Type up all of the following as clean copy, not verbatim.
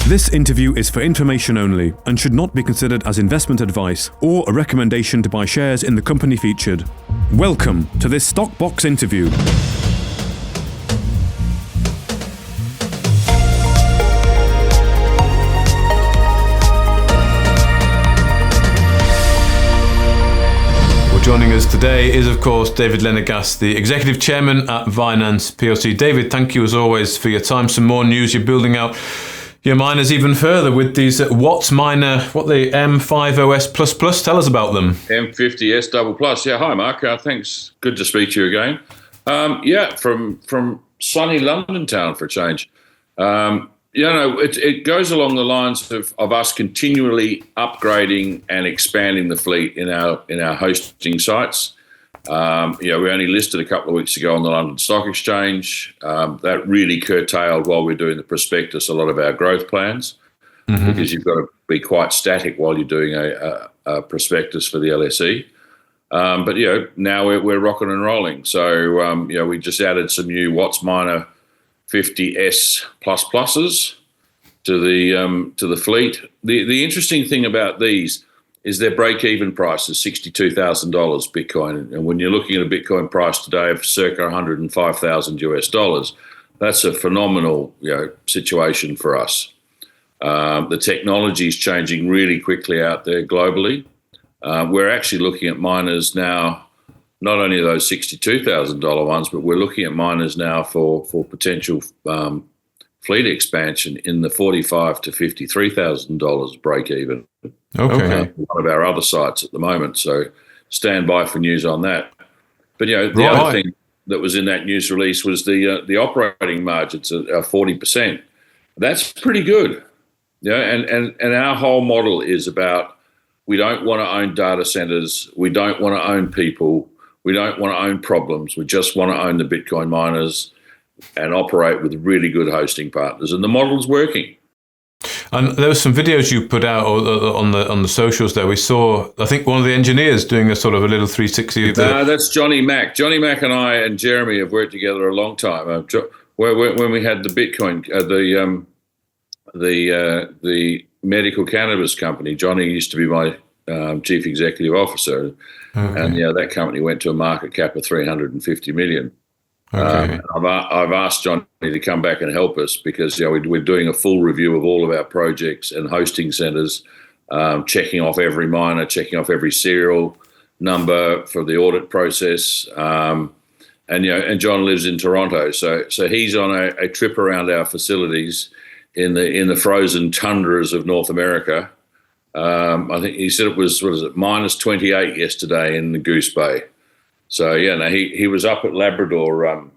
This interview is for information only and should not be considered as investment advice or a recommendation to buy shares in the company featured. Welcome to this Stock Box interview. Joining us today is, of course, David Lennegas, the Executive Chairman at Vinanz PLC. David, thank you as always for your time. Some more news. You're building out your miners even further with these WhatsMiner, the M50S++. Tell us about them. M50S double plus. Yeah, hi, Mark. Thanks. Good to speak to you again. From sunny London town for a change. It goes along the lines of us continually upgrading and expanding the fleet in our hosting sites. We only listed a couple of weeks ago on the London Stock Exchange. That really curtailed while we're doing the prospectus a lot of our growth plans, because you've got to be quite static while you're doing a prospectus for the LSE. But now we're rocking and rolling. So we just added some new WhatsMiner M50S pluses to the fleet. The interesting thing about these is their break-even price is $62,000 Bitcoin, and when you're looking at a Bitcoin price today of circa $105,000 US, that's a phenomenal situation for us. The technology is changing really quickly out there globally. We're actually looking at miners now. Not only those $62,000 ones, but we're looking at miners now for potential fleet expansion in the $45,000 to $53,000 break even. Okay. One of our other sites at the moment, so stand by for news on that. But the other thing that was in that news release was the operating margins at 40%. That's pretty good. And our whole model is about, we don't want to own data centers, we don't want to own people. We don't want to own problems. We just want to own the Bitcoin miners and operate with really good hosting partners. And the model's working. And there were some videos you put out on the socials there. We saw, I think, one of the engineers doing a sort of a little 360. That's Johnny Mack. Johnny Mack and I and Jeremy have worked together a long time. When we had the Bitcoin, the medical cannabis company, Johnny used to be my chief executive officer. Okay. And that company went to a market cap of 350 million. Okay. I've asked Johnny to come back and help us because we're doing a full review of all of our projects and hosting centers, checking off every miner, checking off every serial number for the audit process. And John lives in Toronto, so he's on a trip around our facilities in the frozen tundras of North America. I think he said it was, minus 28 yesterday in the Goose Bay. So, he was up at Labrador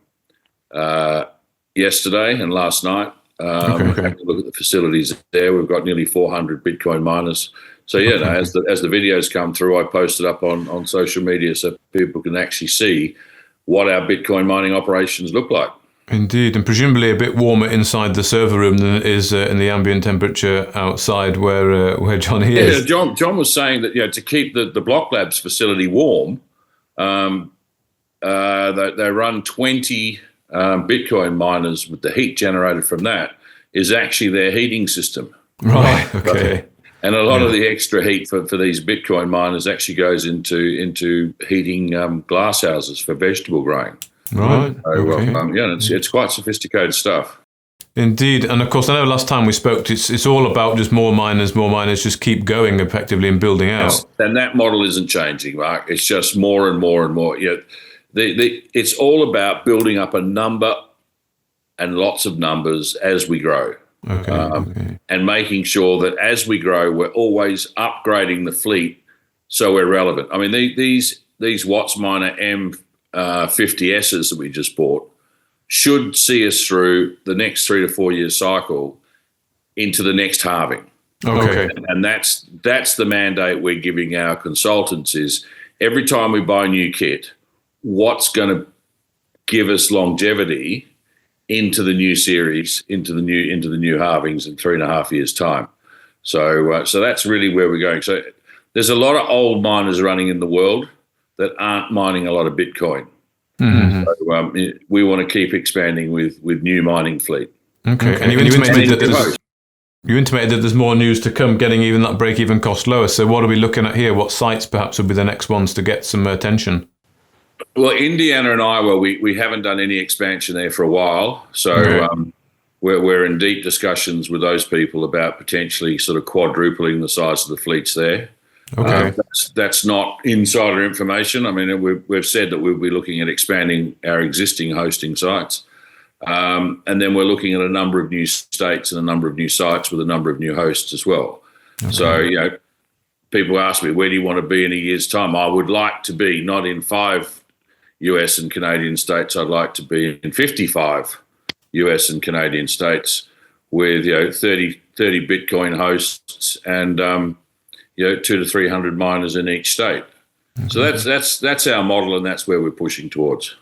yesterday and last night. Having a look at the facilities there. We've got nearly 400 Bitcoin miners. So, as the videos come through, I post it up on social media so people can actually see what our Bitcoin mining operations look like. Indeed, and presumably a bit warmer inside the server room than it is in the ambient temperature outside where Johnny is. Yeah, John was saying that to keep the Block Labs facility warm, they run 20 Bitcoin miners with the heat generated from that is actually their heating system. Right. Okay. And a lot of the extra heat for these Bitcoin miners actually goes into heating glass houses for vegetable growing. Right. So, it's quite sophisticated stuff. Indeed. And of course, I know last time we spoke, it's all about just more miners, just keep going effectively and building out. And that model isn't changing, Mark. It's just more and more and more. It's all about building up a number and lots of numbers as we grow. And making sure that as we grow, we're always upgrading the fleet so we're relevant. I mean, these WhatsMiner M50Ss that we just bought should see us through the next 3 to 4 year cycle into the next halving. Okay. And that's the mandate we're giving our consultants is every time we buy new kit, what's going to give us longevity into the new series, into the new halvings in 3.5 years' time. So that's really where we're going. So there's a lot of old miners running in the world that aren't mining a lot of Bitcoin. So, we want to keep expanding with new mining fleet. Okay. And you intimated that You intimated that there's more news to come, getting even that break-even cost lower. So what are we looking at here? What sites perhaps would be the next ones to get some attention? Well, Indiana and Iowa, we haven't done any expansion there for a while. So we're in deep discussions with those people about potentially sort of quadrupling the size of the fleets there. Okay. That's not insider information. I mean, we've said that we'll be looking at expanding our existing hosting sites. And then we're looking at a number of new states and a number of new sites with a number of new hosts as well. Okay. So, people ask me, where do you want to be in a year's time? I would like to be not in 5 US and Canadian states. I'd like to be in 55 US and Canadian states with 30 Bitcoin hosts and 200 to 300 miners in each state. Okay. So that's our model, and that's where we're pushing towards.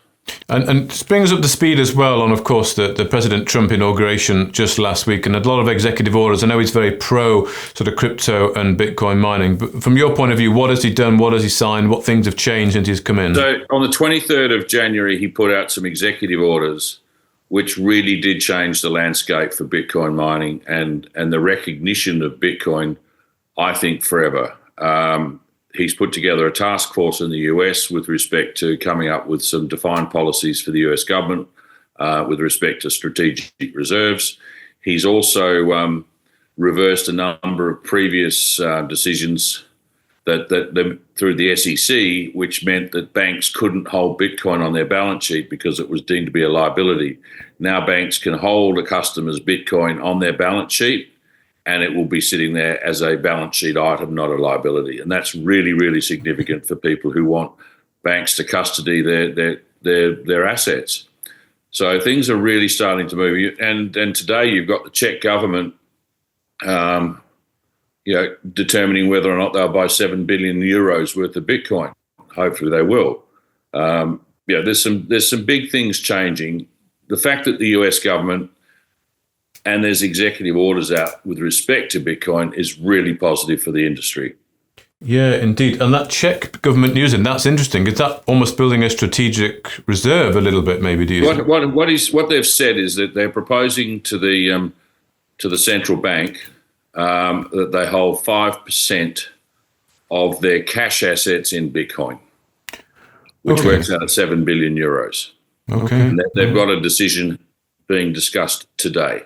And brings up the speed as well on, of course, the President Trump inauguration just last week, and a lot of executive orders. I know he's very pro sort of crypto and Bitcoin mining. But from your point of view, what has he done? What has he signed? What things have changed since he's come in? So on the 23rd of January, he put out some executive orders which really did change the landscape for Bitcoin mining and the recognition of Bitcoin, I think, forever. He's put together a task force in the US with respect to coming up with some defined policies for the US government with respect to strategic reserves. He's also reversed a number of previous decisions that through the SEC, which meant that banks couldn't hold Bitcoin on their balance sheet because it was deemed to be a liability. Now banks can hold a customer's Bitcoin on their balance sheet, and it will be sitting there as a balance sheet item, not a liability. And that's really, really significant for people who want banks to custody their assets. So things are really starting to move. And today you've got the Czech government determining whether or not they'll buy 7 billion euros worth of Bitcoin. Hopefully they will. There's some big things changing. The fact that the US government and there's executive orders out with respect to Bitcoin is really positive for the industry. Yeah, indeed. And that Czech government news, and that's interesting. Is that almost building a strategic reserve a little bit, maybe? Do you think? What they've said is that they're proposing to the central bank that they hold 5% of their cash assets in Bitcoin, which works out at 7 billion euros. Okay. And they've got a decision being discussed today.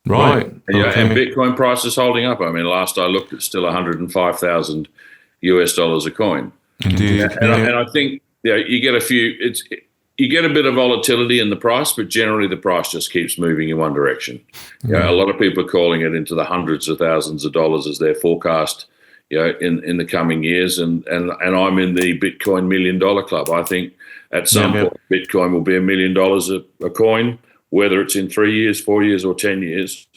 Right. And Bitcoin price is holding up. I mean, last I looked, it's still $105,000 a coin. Indeed. And I think you get a bit of volatility in the price, but generally the price just keeps moving in one direction. A lot of people are calling it into the hundreds of thousands of dollars as their forecast, in the coming years. And I'm in the Bitcoin $1 million club. I think at some point Bitcoin will be $1 million a coin, whether it's in 3 years, 4 years, or 10 years.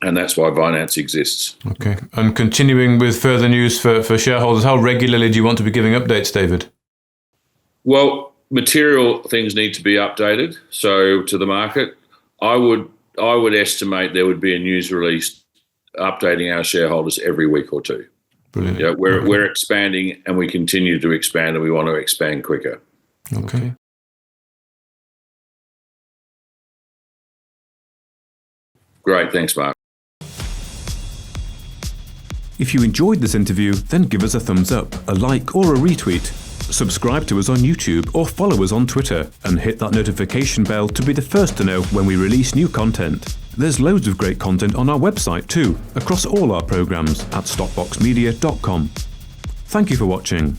And that's why Vinanz exists. Okay. And continuing with further news for shareholders, how regularly do you want to be giving updates, David? Well, material things need to be updated. So to the market, I would estimate there would be a news release updating our shareholders every week or two. Brilliant. We're expanding, and we continue to expand, and we want to expand quicker. Okay. Great. Thanks, Mark. If you enjoyed this interview, then give us a thumbs up, a like or a retweet. Subscribe to us on YouTube or follow us on Twitter and hit that notification bell to be the first to know when we release new content. There's loads of great content on our website too, across all our programs at stockboxmedia.com. Thank you for watching.